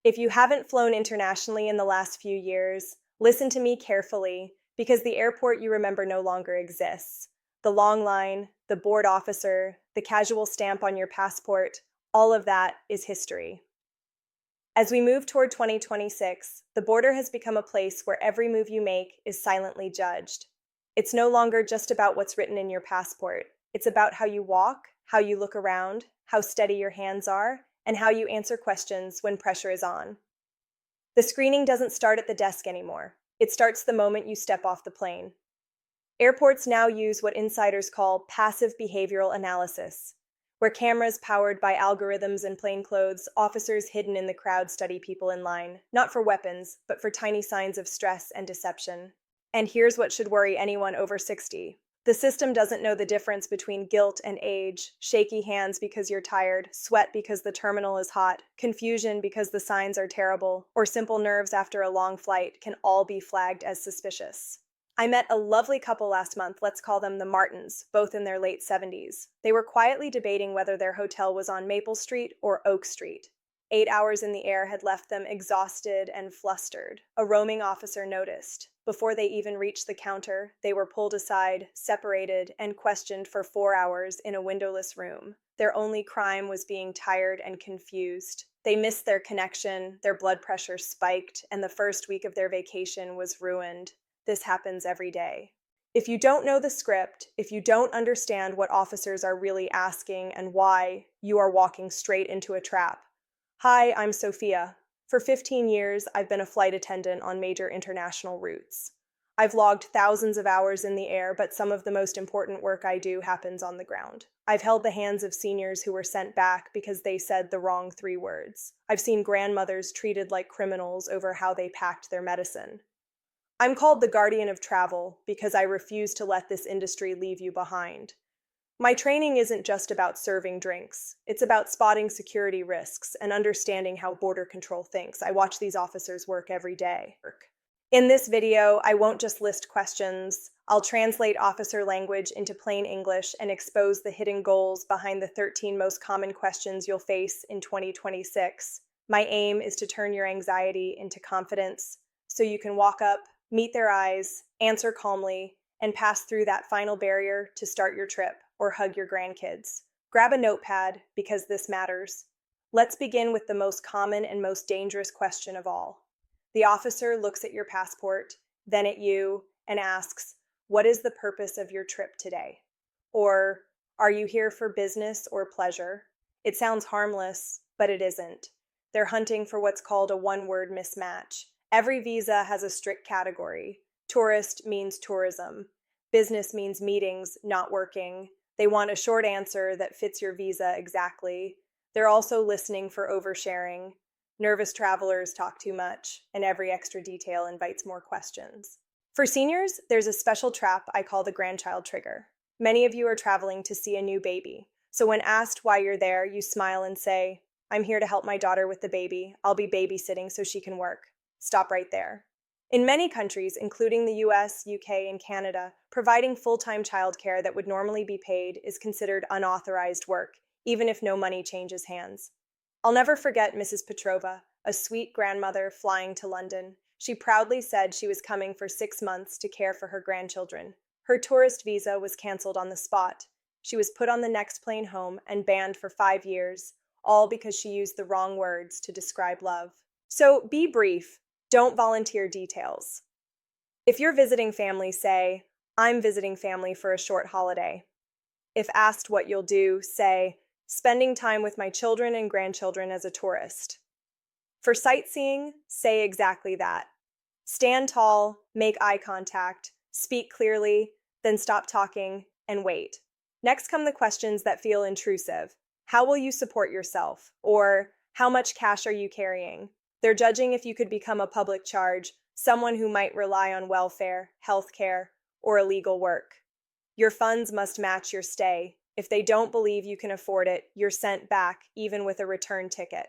If you haven't flown internationally in the last few years, listen to me carefully because the airport you remember no longer exists. The long line, the board officer, the casual stamp on your passport, all of that is history. As we move toward 2026, the border has become a place where every move you make is silently judged. It's no longer just about what's written in your passport. It's about how you walk, how you look around, how steady your hands are, and how you answer questions when pressure is on. The screening doesn't start at the desk anymore. It starts the moment you step off the plane. Airports now use what insiders call passive behavioral analysis, where cameras powered by algorithms and plainclothes, officers hidden in the crowd study people in line, not for weapons, but for tiny signs of stress and deception. And here's what should worry anyone over 60. The system doesn't know the difference between guilt and age, shaky hands because you're tired, sweat because the terminal is hot, confusion because the signs are terrible, or simple nerves after a long flight can all be flagged as suspicious. I met a lovely couple last month, let's call them the Martins, both in their late 70s. They were quietly debating whether their hotel was on Maple Street or Oak Street. 8 hours in the air had left them exhausted and flustered. A roaming officer noticed. Before they even reached the counter, they were pulled aside, separated, and questioned for 4 hours in a windowless room. Their only crime was being tired and confused. They missed their connection, their blood pressure spiked, and the first week of their vacation was ruined. This happens every day. If you don't know the script, if you don't understand what officers are really asking and why, you are walking straight into a trap. Hi, I'm Sophia. For 15 years, I've been a flight attendant on major international routes. I've logged thousands of hours in the air, but some of the most important work I do happens on the ground. I've held the hands of seniors who were sent back because they said the wrong 3 words. I've seen grandmothers treated like criminals over how they packed their medicine. I'm called the guardian of travel because I refuse to let this industry leave you behind. My training isn't just about serving drinks. It's about spotting security risks and understanding how border control thinks. I watch these officers work every day. In this video, I won't just list questions. I'll translate officer language into plain English and expose the hidden goals behind the 13 most common questions you'll face in 2026. My aim is to turn your anxiety into confidence so you can walk up, meet their eyes, answer calmly, and pass through that final barrier to start your trip or hug your grandkids. Grab a notepad because this matters. Let's begin with the most common and most dangerous question of all. The officer looks at your passport, then at you, and asks, "What is the purpose of your trip today?" Or, "Are you here for business or pleasure?" It sounds harmless, but it isn't. They're hunting for what's called a one-word mismatch. Every visa has a strict category. Tourist means tourism. Business means meetings, not working. They want a short answer that fits your visa exactly. They're also listening for oversharing. Nervous travelers talk too much, and every extra detail invites more questions. For seniors, there's a special trap I call the grandchild trigger. Many of you are traveling to see a new baby. So when asked why you're there, you smile and say, "I'm here to help my daughter with the baby. I'll be babysitting so she can work." Stop right there. In many countries, including the US, UK, and Canada, providing full-time childcare that would normally be paid is considered unauthorized work, even if no money changes hands. I'll never forget Mrs. Petrova, a sweet grandmother flying to London. She proudly said she was coming for 6 months to care for her grandchildren. Her tourist visa was canceled on the spot. She was put on the next plane home and banned for 5 years, all because she used the wrong words to describe love. So be brief. Don't volunteer details. If you're visiting family, say, "I'm visiting family for a short holiday." If asked what you'll do, say, "Spending time with my children and grandchildren as a tourist." For sightseeing, say exactly that. Stand tall, make eye contact, speak clearly, then stop talking and wait. Next come the questions that feel intrusive. How will you support yourself? Or, how much cash are you carrying? They're judging if you could become a public charge, someone who might rely on welfare, healthcare, or illegal work. Your funds must match your stay. If they don't believe you can afford it, you're sent back, even with a return ticket.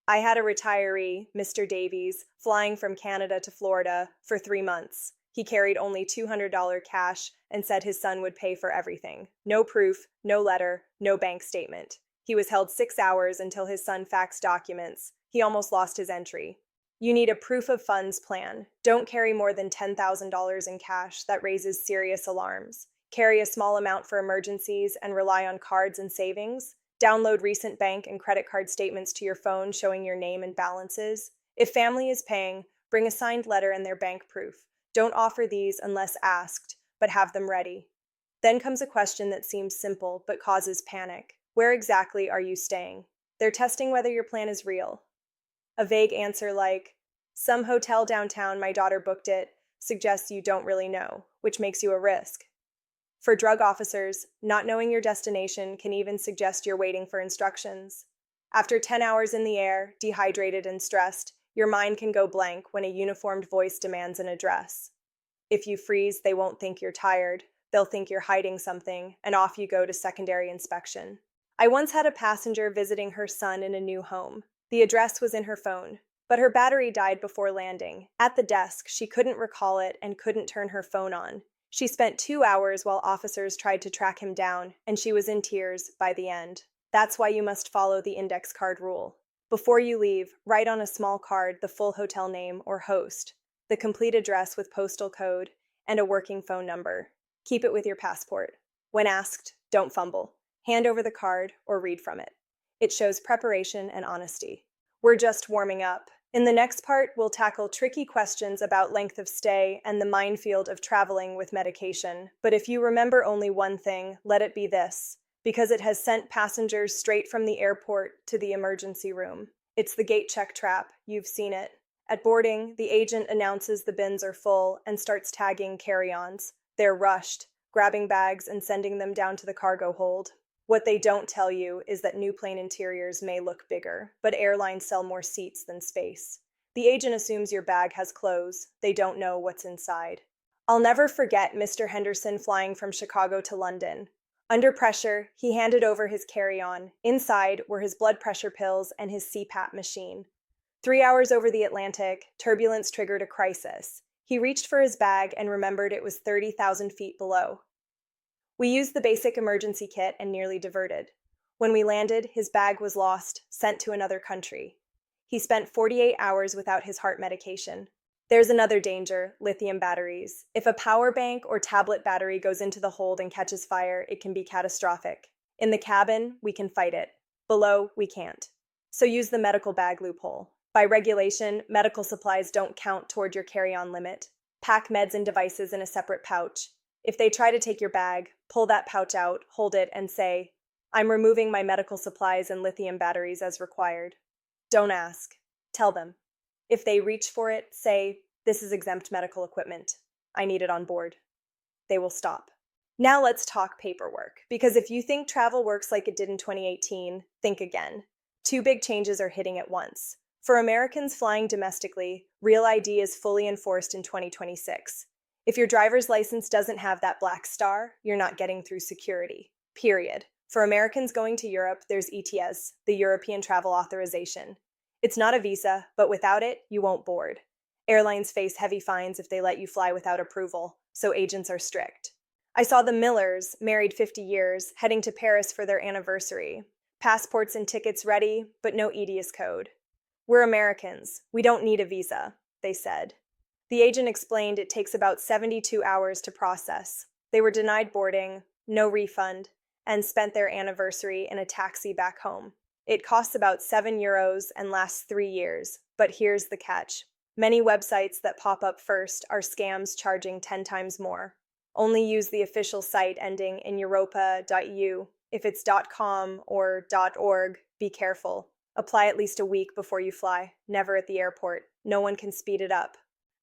I had a retiree, Mr. Davies, flying from Canada to Florida for 3 months. He carried only $200 cash and said his son would pay for everything. No proof, no letter, no bank statement. He was held 6 hours until his son faxed documents. He almost lost his entry. You need a proof of funds plan. Don't carry more than $10,000 in cash. That raises serious alarms. Carry a small amount for emergencies and rely on cards and savings. Download recent bank and credit card statements to your phone showing your name and balances. If family is paying, bring a signed letter and their bank proof. Don't offer these unless asked, but have them ready. Then comes a question that seems simple but causes panic. Where exactly are you staying? They're testing whether your plan is real. A vague answer like, some hotel downtown, my daughter booked it, suggests you don't really know, which makes you a risk. For drug officers, not knowing your destination can even suggest you're waiting for instructions. After 10 hours in the air, dehydrated and stressed, your mind can go blank when a uniformed voice demands an address. If you freeze, they won't think you're tired. They'll think you're hiding something, and off you go to secondary inspection. I once had a passenger visiting her son in a new home. The address was in her phone, but her battery died before landing. At the desk, she couldn't recall it and couldn't turn her phone on. She spent 2 hours while officers tried to track him down, and she was in tears by the end. That's why you must follow the index card rule. Before you leave, write on a small card the full hotel name or host, the complete address with postal code, and a working phone number. Keep it with your passport. When asked, don't fumble. Hand over the card or read from it. It shows preparation and honesty. We're just warming up. In the next part, we'll tackle tricky questions about length of stay and the minefield of traveling with medication. But if you remember only one thing, let it be this, because it has sent passengers straight from the airport to the emergency room. It's the gate check trap. You've seen it. At boarding, the agent announces the bins are full and starts tagging carry-ons. They're rushed, grabbing bags and sending them down to the cargo hold. What they don't tell you is that new plane interiors may look bigger, but airlines sell more seats than space. The agent assumes your bag has clothes. They don't know what's inside. I'll never forget Mr. Henderson flying from Chicago to London. Under pressure, he handed over his carry-on. Inside were his blood pressure pills and his CPAP machine. 3 hours over the Atlantic, turbulence triggered a crisis. He reached for his bag and remembered it was 30,000 feet below. We used the basic emergency kit and nearly diverted. When we landed, his bag was lost, sent to another country. He spent 48 hours without his heart medication. There's another danger, lithium batteries. If a power bank or tablet battery goes into the hold and catches fire, it can be catastrophic. In the cabin, we can fight it. Below, we can't. So use the medical bag loophole. By regulation, medical supplies don't count toward your carry-on limit. Pack meds and devices in a separate pouch. If they try to take your bag, pull that pouch out, hold it, and say, I'm removing my medical supplies and lithium batteries as required. Don't ask. Tell them. If they reach for it, say, this is exempt medical equipment. I need it on board. They will stop. Now let's talk paperwork, because if you think travel works like it did in 2018, think again. 2 big changes are hitting at once. For Americans flying domestically, Real ID is fully enforced in 2026. If your driver's license doesn't have that black star, you're not getting through security. Period. For Americans going to Europe, there's ETIAS, the European Travel Authorization. It's not a visa, but without it, you won't board. Airlines face heavy fines if they let you fly without approval, so agents are strict. I saw the Millers, married 50 years, heading to Paris for their anniversary. Passports and tickets ready, but no ETIAS code. We're Americans. We don't need a visa, they said. The agent explained it takes about 72 hours to process. They were denied boarding, no refund, and spent their anniversary in a taxi back home. It costs about €7 and lasts 3 years, but here's the catch. Many websites that pop up first are scams charging 10 times more. Only use the official site ending in europa.eu. If it's .com or .org, be careful. Apply at least a week before you fly, never at the airport. No one can speed it up.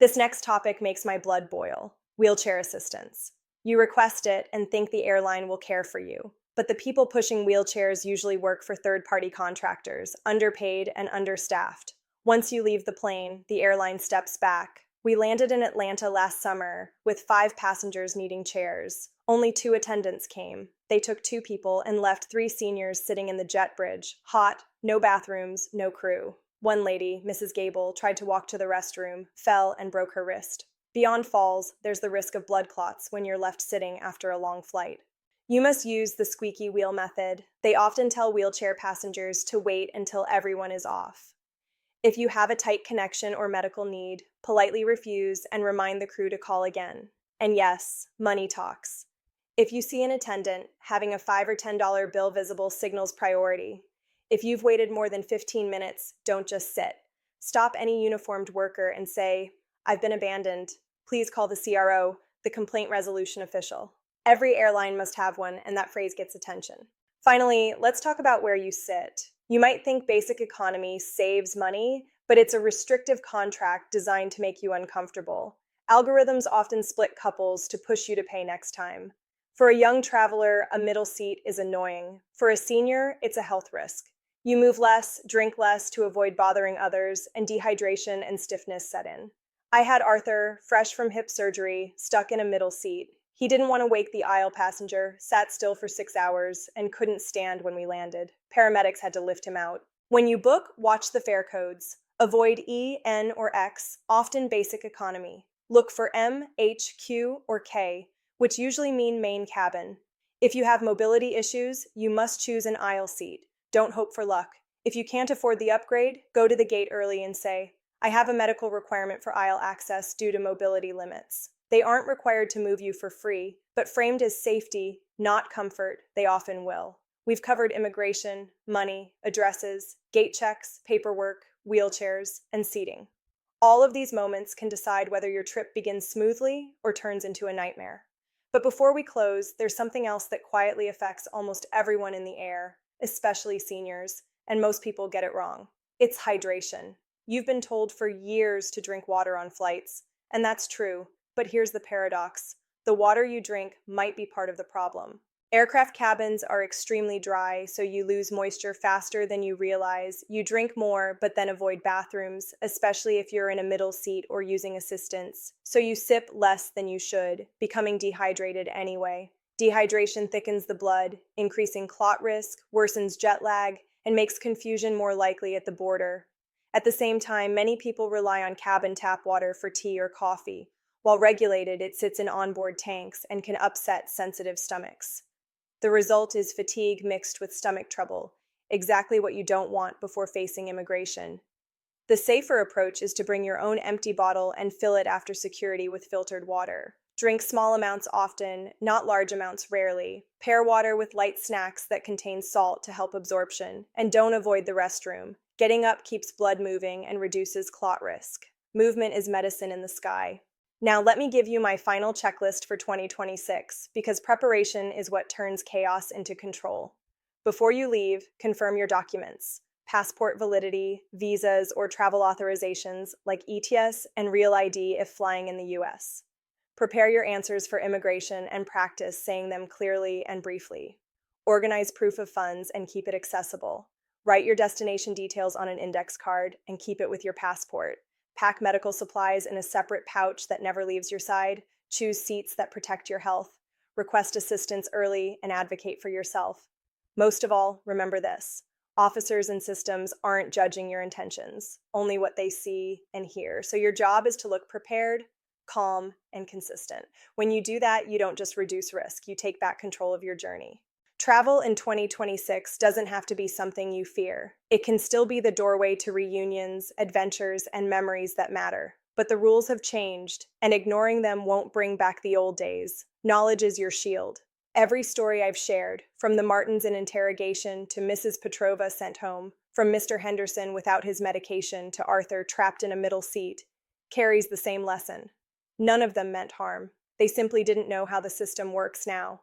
This next topic makes my blood boil. Wheelchair assistance. You request it and think the airline will care for you. But the people pushing wheelchairs usually work for third-party contractors, underpaid and understaffed. Once you leave the plane, the airline steps back. We landed in Atlanta last summer with 5 passengers needing chairs. Only 2 attendants came. They took 2 people and left 3 seniors sitting in the jet bridge. Hot, no bathrooms, no crew. One lady, Mrs. Gable, tried to walk to the restroom, fell, and broke her wrist. Beyond falls, there's the risk of blood clots when you're left sitting after a long flight. You must use the squeaky wheel method. They often tell wheelchair passengers to wait until everyone is off. If you have a tight connection or medical need, politely refuse and remind the crew to call again. And yes, money talks. If you see an attendant, having a $5 or $10 bill visible signals priority. If you've waited more than 15 minutes, don't just sit. Stop any uniformed worker and say, "I've been abandoned. Please call the CRO, the complaint resolution official." Every airline must have one, and that phrase gets attention. Finally, let's talk about where you sit. You might think basic economy saves money, but it's a restrictive contract designed to make you uncomfortable. Algorithms often split couples to push you to pay next time. For a young traveler, a middle seat is annoying. For a senior, it's a health risk. You move less, drink less to avoid bothering others, and dehydration and stiffness set in. I had Arthur, fresh from hip surgery, stuck in a middle seat. He didn't want to wake the aisle passenger, sat still for 6 hours, and couldn't stand when we landed. Paramedics had to lift him out. When you book, watch the fare codes. Avoid E, N, or X, often basic economy. Look for M, H, Q, or K, which usually mean main cabin. If you have mobility issues, you must choose an aisle seat. Don't hope for luck. If you can't afford the upgrade, go to the gate early and say, "I have a medical requirement for aisle access due to mobility limits." They aren't required to move you for free, but framed as safety, not comfort, they often will. We've covered immigration, money, addresses, gate checks, paperwork, wheelchairs, and seating. All of these moments can decide whether your trip begins smoothly or turns into a nightmare. But before we close, there's something else that quietly affects almost everyone in the air, especially seniors, and most people get it wrong. It's hydration. You've been told for years to drink water on flights, and that's true. But here's the paradox. The water you drink might be part of the problem. Aircraft cabins are extremely dry, so you lose moisture faster than you realize. You drink more, but then avoid bathrooms, especially if you're in a middle seat or using assistance. So you sip less than you should, becoming dehydrated anyway. Dehydration thickens the blood, increasing clot risk, worsens jet lag, and makes confusion more likely at the border. At the same time, many people rely on cabin tap water for tea or coffee. While regulated, it sits in onboard tanks and can upset sensitive stomachs. The result is fatigue mixed with stomach trouble, exactly what you don't want before facing immigration. The safer approach is to bring your own empty bottle and fill it after security with filtered water. Drink small amounts often, not large amounts rarely. Pair water with light snacks that contain salt to help absorption, and don't avoid the restroom. Getting up keeps blood moving and reduces clot risk. Movement is medicine in the sky. Now, let me give you my final checklist for 2026, because preparation is what turns chaos into control. Before you leave, confirm your documents: passport validity, visas, or travel authorizations like ETS and Real ID if flying in the US. Prepare your answers for immigration and practice saying them clearly and briefly. Organize proof of funds and keep it accessible. Write your destination details on an index card and keep it with your passport. Pack medical supplies in a separate pouch that never leaves your side. Choose seats that protect your health. Request assistance early and advocate for yourself. Most of all, remember this: officers and systems aren't judging your intentions, only what they see and hear. So your job is to look prepared, calm, and consistent. When you do that, you don't just reduce risk, you take back control of your journey. Travel in 2026 doesn't have to be something you fear. It can still be the doorway to reunions, adventures, and memories that matter. But the rules have changed, and ignoring them won't bring back the old days. Knowledge is your shield. Every story I've shared, from the Martins in interrogation to Mrs. Petrova sent home, from Mr. Henderson without his medication to Arthur trapped in a middle seat, carries the same lesson. None of them meant harm. They simply didn't know how the system works now.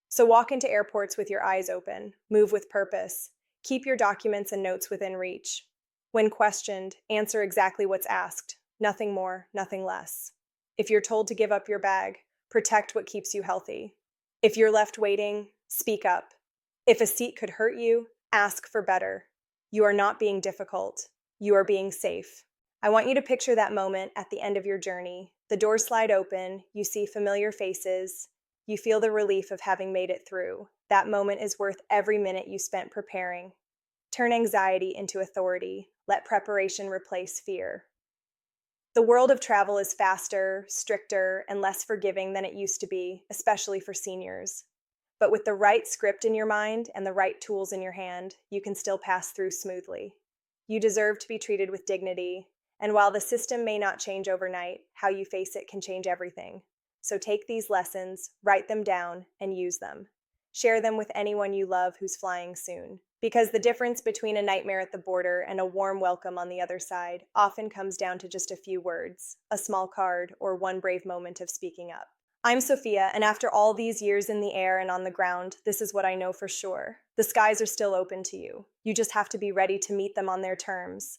So walk into airports with your eyes open, move with purpose, keep your documents and notes within reach. When questioned, answer exactly what's asked, nothing more, nothing less. If you're told to give up your bag, protect what keeps you healthy. If you're left waiting, speak up. If a seat could hurt you, ask for better. You are not being difficult. You are being safe. I want you to picture that moment at the end of your journey. The doors slide open, you see familiar faces, you feel the relief of having made it through. That moment is worth every minute you spent preparing. Turn anxiety into authority. Let preparation replace fear. The world of travel is faster, stricter, and less forgiving than it used to be, especially for seniors. But with the right script in your mind and the right tools in your hand, you can still pass through smoothly. You deserve to be treated with dignity, and while the system may not change overnight, how you face it can change everything. So take these lessons, write them down, and use them. Share them with anyone you love who's flying soon. Because the difference between a nightmare at the border and a warm welcome on the other side often comes down to just a few words, a small card, or one brave moment of speaking up. I'm Sophia, and after all these years in the air and on the ground, this is what I know for sure. The skies are still open to you. You just have to be ready to meet them on their terms.